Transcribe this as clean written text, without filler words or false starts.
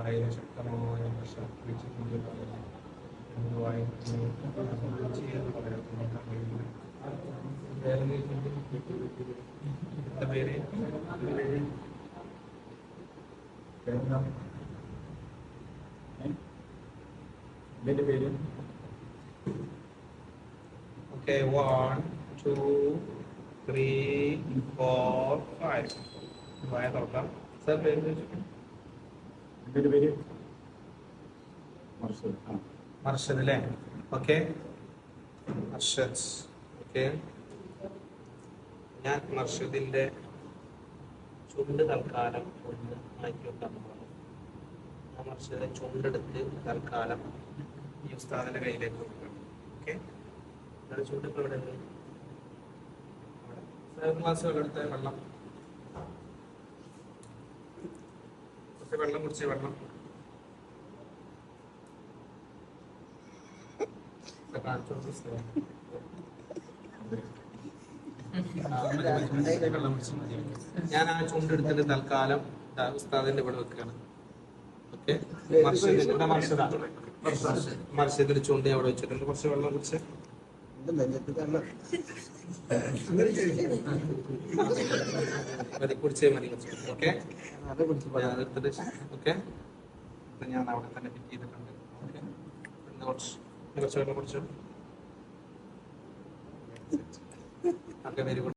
നാളെ ശക്തമായ വർഷ പേര് Okay, 1, 2, 3, 4, 5. Why തുറക്കാം സർ പേര് മർഷദ് അല്ലേ? ഓക്കെ, മർഷദ്. ഓക്കെ, ഞാൻ മർഷദിന്റെ ചുണ്ട് തൽക്കാലം ഒന്ന് മാറ്റി വെക്കാൻ പോകുന്നു. ഞാൻ മർഷദിന്റെ ചുണ്ടെടുത്ത് തൽക്കാലം ഈ ഉസ്താദിന്റെ കയ്യിലേക്ക് കൊടുക്കണം. ഓക്കെ, ചുണ്ട് ഇപ്പോൾ ഇവിടെ ഗ്ലാസ് എടുത്ത വെള്ളം കുടിച്ച് വെള്ളം ഞാൻ ആ ചുണ്ടെടുത്തിട്ട് തൽക്കാലം ഉസ്താദിന്റെ ഇവിടെ വെക്കുകയാണ്. ഓക്കെ, മർഷദിന്റെ ചുണ്ട് ഞാൻ ഇവിടെ വെച്ചിട്ടുണ്ട്. കുറച്ച് വെള്ളം കുടിച്ച് കുടിച്ചേ മതി. ഓക്കെ, ഓക്കെ, ഞാൻ അവിടെ തന്നെ ഫിറ്റ് ചെയ്തിട്ടുണ്ട്. ഓക്കെ, കുറച്ച് വെള്ളം കുടിച്ചു. Okay, very good.